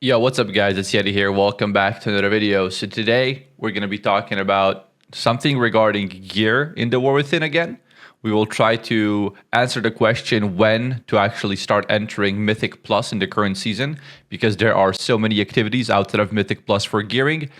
Yo, what's up guys? It's Yeti here. Welcome back to another video. So today we're going to be talking about something regarding gear in the War Within again. We will try to answer the question when to actually start entering Mythic Plus in the current season, because there are so many activities outside of Mythic Plus for gearing.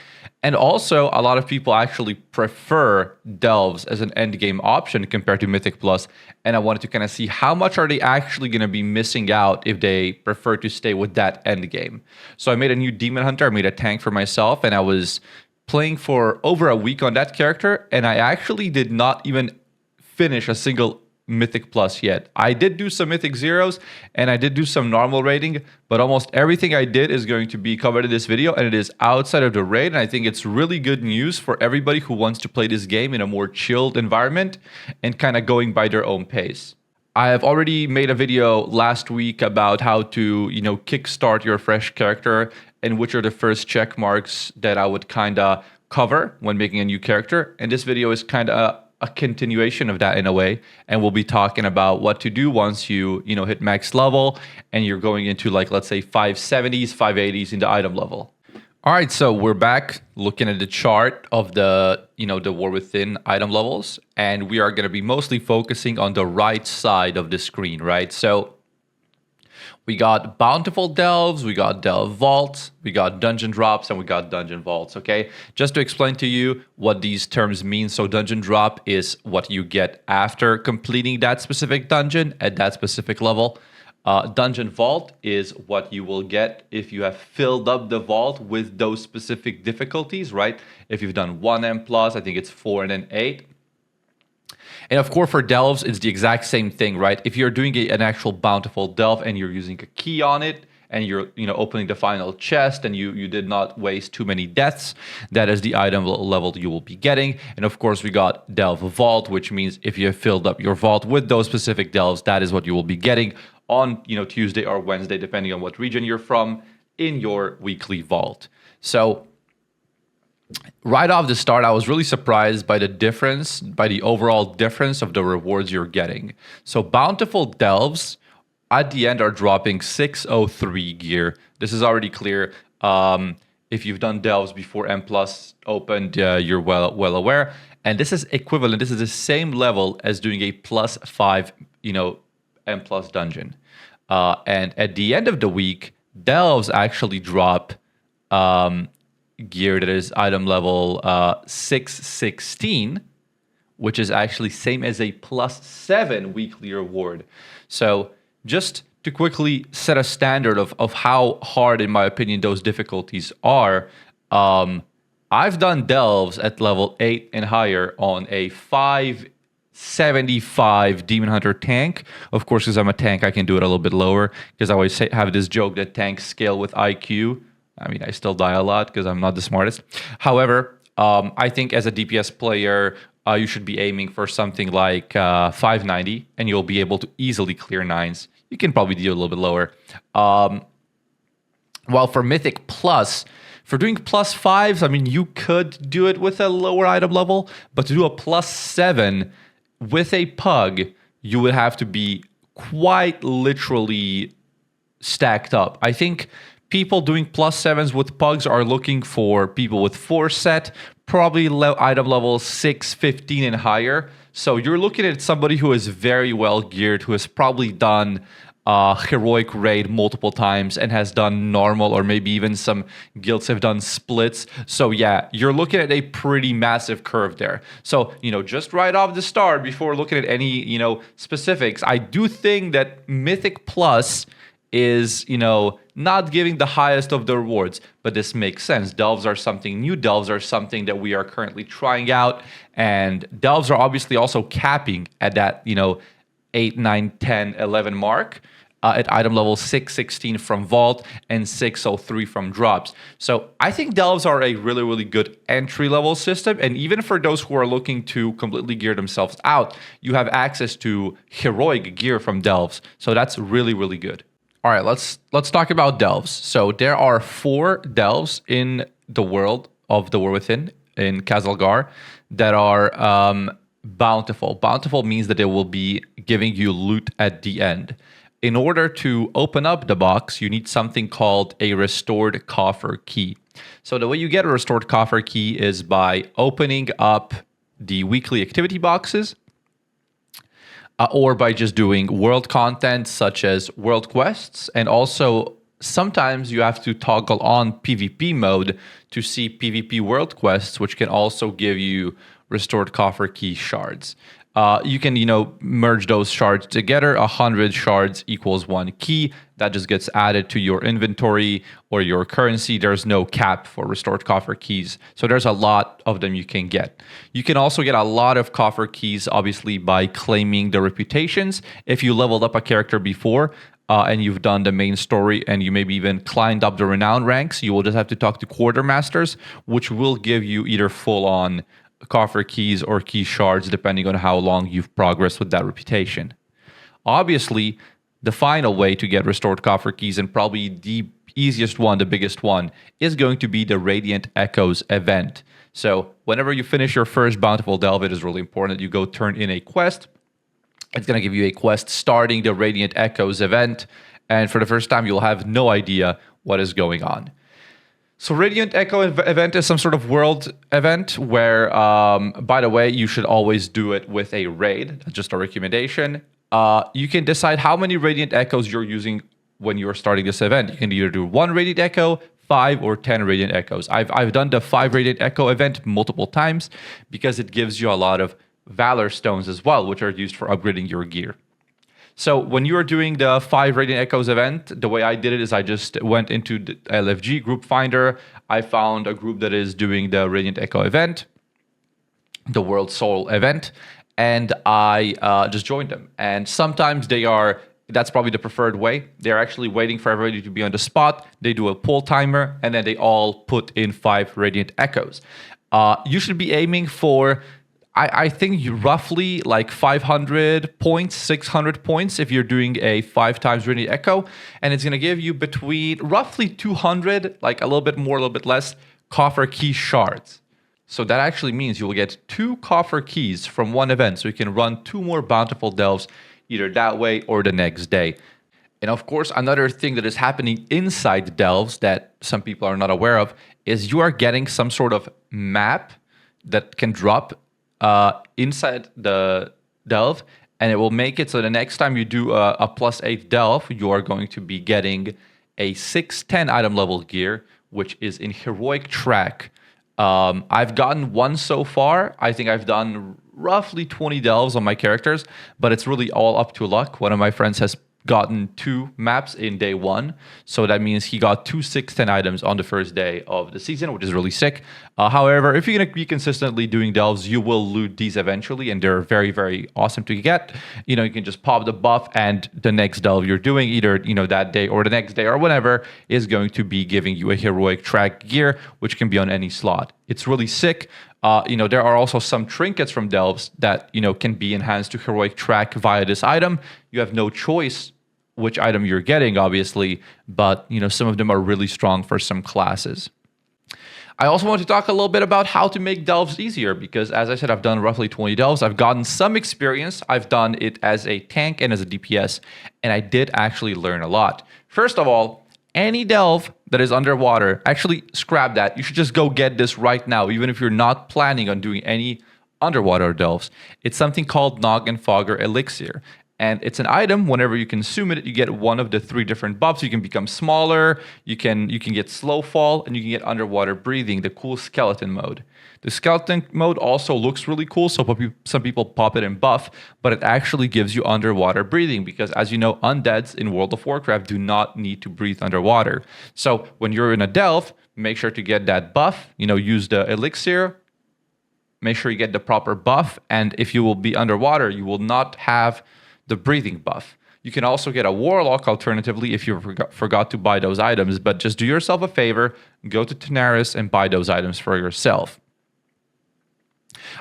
And also, a lot of people actually prefer Delves as an endgame option compared to Mythic Plus. And I wanted to kind of see how much are they actually going to be missing out if they prefer to stay with that endgame. So I made a new Demon Hunter. I made a tank for myself, and I was playing for over a week on that character, and I actually did not even finish a single Mythic Plus yet. I did do some Mythic Zeros and I did do some normal raiding, but almost everything I did is going to be covered in this video, and it is outside of the raid. And I think it's really good news for everybody who wants to play this game in a more chilled environment and kind of going by their own pace. I have already made a video last week about how to, kickstart your fresh character and which are the first check marks that I would kind of cover when making a new character. And this video is kind of a continuation of that in a way, and we'll be talking about what to do once you hit max level and you're going into, like, let's say 570s 580s in the item level. All right, so we're back looking at the chart of the the War Within item levels, and we are going to be mostly focusing on the right side of the screen, right? So we got bountiful delves, we got delve vaults, we got dungeon drops, and we got dungeon vaults, okay? Just to explain to you what these terms mean. So dungeon drop is what you get after completing that specific dungeon at that specific level. Dungeon vault is what you will get if you have filled up the vault with those specific difficulties, right? If you've done 1 Mplus, I think it's 4 and then 8. And of course, for delves, it's the exact same thing, right? If you're doing an actual bountiful delve and you're using a key on it, and you're opening the final chest, and you did not waste too many deaths, that is the item level you will be getting. And of course, we got delve vault, which means if you have filled up your vault with those specific delves, that is what you will be getting on Tuesday or Wednesday, depending on what region you're from, in your weekly vault. So right off the start, I was really surprised by the overall difference of the rewards you're getting. So bountiful delves at the end are dropping 603 gear. This is already clear. If you've done delves before Mplus opened, you're well aware. And this is equivalent. This is the same level as doing a +5, Mplus dungeon. And at the end of the week, delves actually drop gear that is item level 616, which is actually same as a +7 weekly reward. So just to quickly set a standard of how hard, in my opinion, those difficulties are, I've done delves at level 8 and higher on a 575 Demon Hunter tank. Of course, because I'm a tank, I can do it a little bit lower, because I always have this joke that tanks scale with IQ. I mean, I still die a lot because I'm not the smartest. However, I think as a DPS player, you should be aiming for something like 590, and you'll be able to easily clear 9s. You can probably do a little bit lower. While for Mythic Plus, for doing +5s, I mean, you could do it with a lower item level, but to do a +7 with a pug, you would have to be quite literally stacked up. I think people doing +7s with pugs are looking for people with 4 set, probably item level 6, 15 and higher. So you're looking at somebody who is very well geared, who has probably done heroic raid multiple times and has done normal, or maybe even some guilds have done splits. So yeah, you're looking at a pretty massive curve there. So, just right off the start, before looking at any, specifics, I do think that Mythic Plus is, not giving the highest of the rewards, but this makes sense. Delves are something new. Delves are something that we are currently trying out, and delves are obviously also capping at that, 8, 9, 10, 11 mark. At item level 616 from Vault and 603 from Drops. So I think Delves are a really, really good entry-level system. And even for those who are looking to completely gear themselves out, you have access to heroic gear from Delves. So that's really, really good. All right, let's talk about Delves. So there are 4 Delves in the world of the War Within, in Kazalgar, that are bountiful. Bountiful means that they will be giving you loot at the end. in order to open up the box, you need something called a restored coffer key. So the way you get a restored coffer key is by opening up the weekly activity boxes, or by just doing world content such as world quests. And also sometimes you have to toggle on PvP mode to see PvP world quests, which can also give you restored coffer key shards. You can, merge those shards together. 100 shards equals 1 key. That just gets added to your inventory or your currency. There's no cap for restored coffer keys. So there's a lot of them you can get. You can also get a lot of coffer keys, obviously, by claiming the reputations. If you leveled up a character before, and you've done the main story and you maybe even climbed up the renown ranks, you will just have to talk to quartermasters, which will give you either full-on coffer keys or key shards, depending on how long you've progressed with that reputation. Obviously, the final way to get restored coffer keys, and probably the easiest one, the biggest one, is going to be the Radiant Echoes event. So whenever you finish your first Bountiful Delve, it is really important that you go turn in a quest. It's going to give you a quest starting the Radiant Echoes event, and for the first time, you'll have no idea what is going on. So Radiant Echo event is some sort of world event where, by the way, you should always do it with a raid. That's just a recommendation. You can decide how many Radiant Echoes you're using when you're starting this event. You can either do 1 Radiant Echo, 5, or 10 Radiant Echoes. I've done the 5 Radiant Echo event multiple times because it gives you a lot of Valor Stones as well, which are used for upgrading your gear. So when you are doing the 5 Radiant Echoes event, the way I did it is I just went into the LFG group finder. I found a group that is doing the Radiant Echo event, the World Soul event, and I just joined them. And sometimes that's probably the preferred way. They're actually waiting for everybody to be on the spot. They do a pull timer, and then they all put in 5 Radiant Echoes. You should be aiming for, I think, roughly like 500 points, 600 points if you're doing a 5 times Radiant Echo. And it's going to give you between roughly 200, like a little bit more, a little bit less, coffer key shards. So that actually means you will get 2 coffer keys from one event. So you can run 2 more Bountiful Delves either that way or the next day. And of course, another thing that is happening inside the delves that some people are not aware of is you are getting some sort of map that can drop inside the delve, and it will make it so the next time you do a +8 delve, you are going to be getting a 610 item level gear, which is in heroic track. I've gotten 1 so far. I think I've done roughly 20 delves on my characters, but it's really all up to luck. One of my friends has gotten 2 maps in day 1. So that means he got 2 610 items on the first day of the season, which is really sick. However, if you're going to be consistently doing delves, you will loot these eventually, and they're very, very awesome to get. You can just pop the buff, and the next delve you're doing, either that day or the next day or whenever, is going to be giving you a heroic track gear, which can be on any slot. It's really sick. There are also some trinkets from delves that can be enhanced to heroic track via this item. You have no choice which item you're getting, obviously, but some of them are really strong for some classes. I also want to talk a little bit about how to make delves easier, because as I said, I've done roughly 20 delves. I've gotten some experience. I've done it as a tank and as a DPS, and I did actually learn a lot. First of all, any delve that is underwater, actually scrap that. You should just go get this right now, even if you're not planning on doing any underwater delves. It's something called Nog and Fogger Elixir. And it's an item. Whenever you consume it, you get one of the 3 different buffs. You can become smaller, you can get slow fall, and you can get underwater breathing, the cool skeleton mode. The skeleton mode also looks really cool, so some people pop it in buff, but it actually gives you underwater breathing, because as you know, undeads in World of Warcraft do not need to breathe underwater. So when you're in a delve, make sure to get that buff, use the elixir, make sure you get the proper buff, and if you will be underwater, you will not have the breathing buff. You can also get a Warlock alternatively if you forgot to buy those items, but just do yourself a favor, go to Tanaris and buy those items for yourself.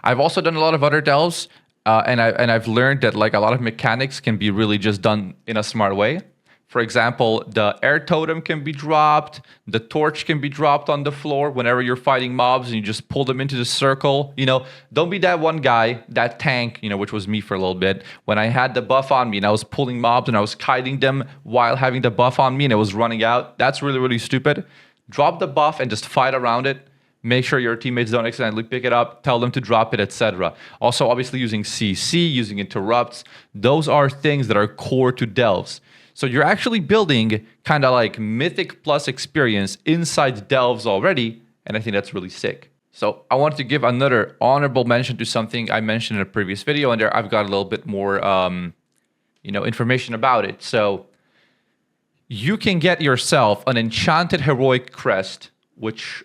I've also done a lot of other delves, and I've learned that like a lot of mechanics can be really just done in a smart way. For example, the air totem can be dropped, the torch can be dropped on the floor whenever you're fighting mobs and you just pull them into the circle. Don't be that one guy, that tank, which was me for a little bit, when I had the buff on me and I was pulling mobs and I was kiting them while having the buff on me and it was running out. That's really, really stupid. Drop the buff and just fight around it. Make sure your teammates don't accidentally pick it up, tell them to drop it, etc. Also, obviously using CC, using interrupts, those are things that are core to delves. So you're actually building kind of like Mythic Plus experience inside delves already, and I think that's really sick. So I wanted to give another honorable mention to something I mentioned in a previous video, and there I've got a little bit more information about it. So you can get yourself an enchanted heroic crest, which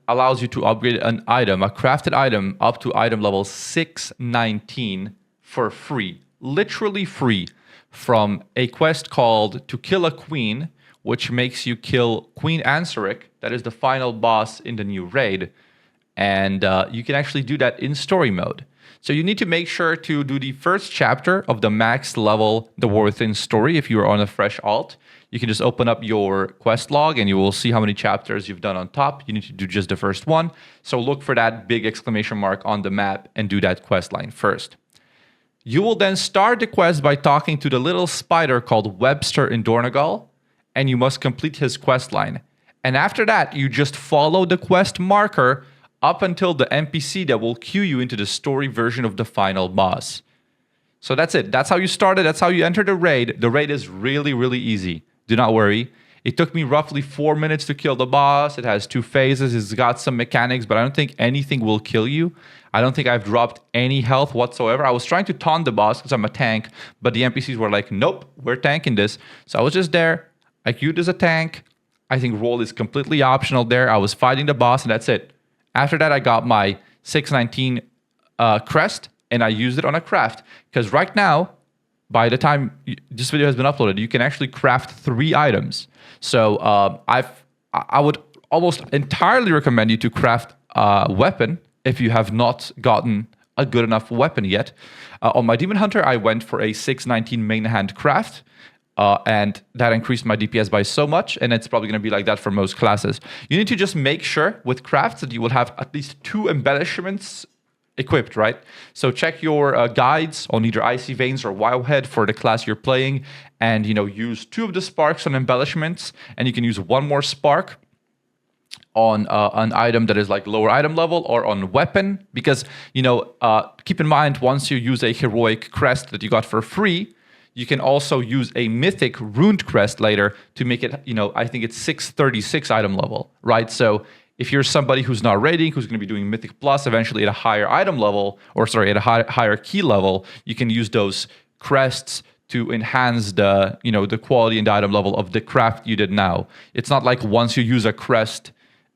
allows you to upgrade an item, a crafted item, up to item level 619 for free, literally free, from a quest called To Kill a Queen, which makes you kill Queen Ansaric. That is the final boss in the new raid. And you can actually do that in story mode. So you need to make sure to do the first chapter of the max level The War Within story if you are on a fresh alt. You can just open up your quest log and you will see how many chapters you've done on top. You need to do just the first one. So look for that big exclamation mark on the map and do that quest line first. You will then start the quest by talking to the little spider called Webster in Dornegal, and you must complete his quest line. And after that, you just follow the quest marker up until the NPC that will queue you into the story version of the final boss. So that's it. That's how you started. That's how you enter the raid. The raid is really, really easy. Do not worry. It took me roughly 4 minutes to kill the boss. It has 2 phases. It's got some mechanics, but I don't think anything will kill you. I don't think I've dropped any health whatsoever. I was trying to taunt the boss because I'm a tank, but the NPCs were like, nope, we're tanking this. So I was just there. I queued as a tank. I think roll is completely optional there. I was fighting the boss, and that's it. After that, I got my 619 crest, and I used it on a craft. Because right now, by the time this video has been uploaded, you can actually craft 3 items. So I would almost entirely recommend you to craft a weapon if you have not gotten a good enough weapon yet. On my Demon Hunter, I went for a 619 main hand craft. And that increased my DPS by so much, and it's probably going to be like that for most classes. You need to just make sure with crafts that you will have at least 2 embellishments equipped, right? So check your guides on either Icy Veins or Wildhead for the class you're playing, and use 2 of the sparks on embellishments, and you can use 1 more spark on an item that is like lower item level or on weapon, because keep in mind, once you use a heroic crest that you got for free, you can also use a mythic runed crest later to make it, I think it's 636 item level, right? So if you're somebody who's not raiding, who's going to be doing Mythic Plus eventually at a higher item level, or sorry, at a higher key level, you can use those crests to enhance the, the quality and the item level of the craft you did now. It's not like once you use a crest,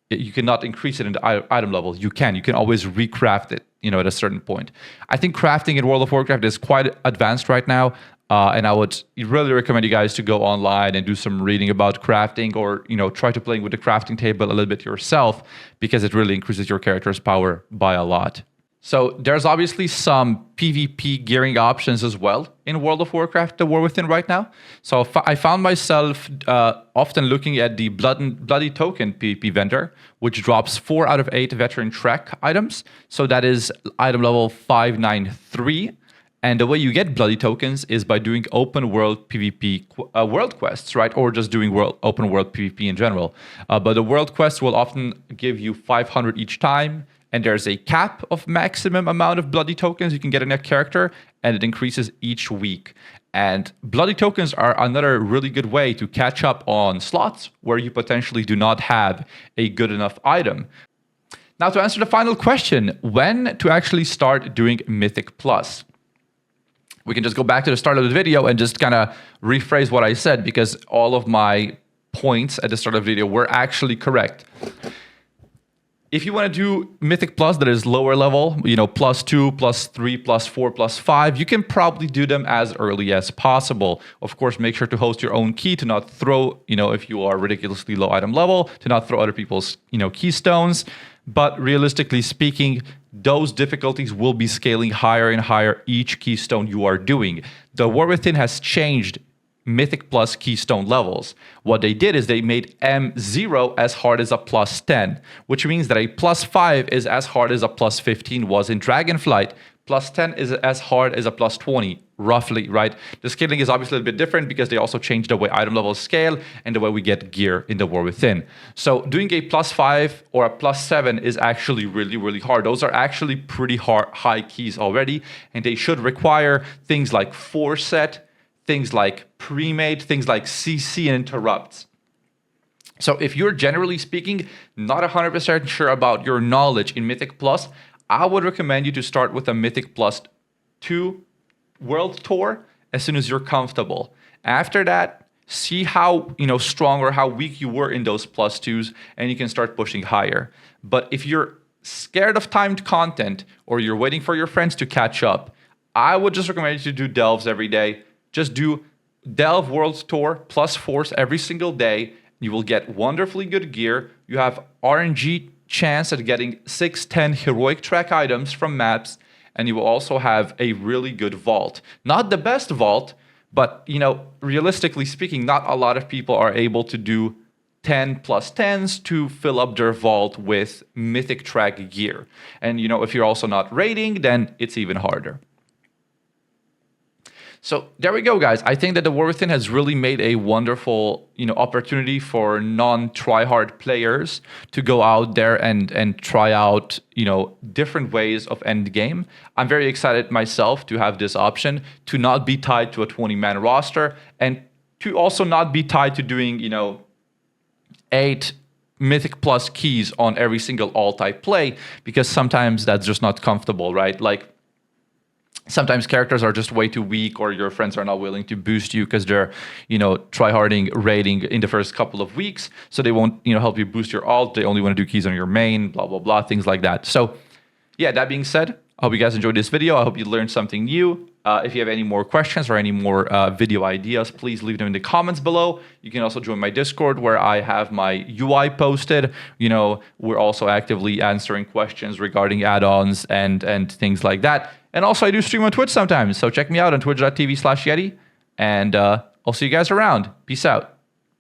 you cannot increase it in the item level. You can always recraft it, at a certain point. I think crafting in World of Warcraft is quite advanced right now. And I would really recommend you guys to go online and do some reading about crafting, or try to play with the crafting table a little bit yourself, because it really increases your character's power by a lot. So there's obviously some PvP gearing options as well in World of Warcraft, The War Within right now. So I found myself often looking at the Bloody Token PvP vendor, which drops 4 out of 8 veteran track items. So that is item level 593. And the way you get bloody tokens is by doing open world PvP world quests, right? Or just doing open world PvP in general. But the world quests will often give you 500 each time. And there's a cap of maximum amount of bloody tokens you can get in a character. And it increases each week. And bloody tokens are another really good way to catch up on slots where you potentially do not have a good enough item. Now, to answer the final question, when to actually start doing Mythic Plus? We can just go back to the start of the video and just kind of rephrase what I said, because all of my points at the start of the video were actually correct. If you want to do Mythic Plus that is lower level, +2, +3, +4, +5, you can probably do them as early as possible. Of course, make sure to host your own key to not throw, if you are ridiculously low item level, to not throw other people's, keystones. But realistically speaking, those difficulties will be scaling higher and higher each keystone you are doing. The War Within has changed Mythic Plus Keystone levels. What they did is they made M0 as hard as a +10, which means that a +5 is as hard as a +15 was in Dragonflight. +10 is as hard as a +20, roughly, right? The scaling is obviously a little bit different because they also changed the way item levels scale and the way we get gear in the War Within. So doing a +5 or a +7 is actually really, really hard. Those are actually pretty high keys already, and they should require things like Forset, things like pre-made, things like CC and interrupts. So if you're generally speaking not 100% sure about your knowledge in Mythic Plus, I would recommend you to start with a Mythic Plus 2 World Tour as soon as you're comfortable. After that, see how strong or how weak you were in those +2s, and you can start pushing higher. But if you're scared of timed content or you're waiting for your friends to catch up, I would just recommend you to do delves every day. Just do delve World Tour plus Force every single day. You will get wonderfully good gear. You have RNG chance at getting 6-10 heroic track items from maps, and you will also have a really good vault. Not the best vault, but realistically speaking, not a lot of people are able to do 10+10s to fill up their vault with mythic track gear. And if you're also not raiding, then it's even harder. So there we go, guys. I think that the War Within has really made a wonderful, opportunity for non-tryhard players to go out there and try out, different ways of end game. I'm very excited myself to have this option, to not be tied to a 20-man roster, and to also not be tied to doing, 8 Mythic Plus keys on every single all-type play, because sometimes that's just not comfortable, right? Like, sometimes characters are just way too weak, or your friends are not willing to boost you because they're, tryharding raiding in the first couple of weeks. So they won't, help you boost your alt. They only want to do keys on your main, blah, blah, blah, things like that. So yeah, that being said, I hope you guys enjoyed this video. I hope you learned something new. If you have any more questions or any more video ideas, please leave them in the comments below. You can also join my Discord, where I have my UI posted. We're also actively answering questions regarding add-ons and things like that. And also, I do stream on Twitch sometimes, so check me out on twitch.tv/Yeti, and I'll see you guys around. Peace out.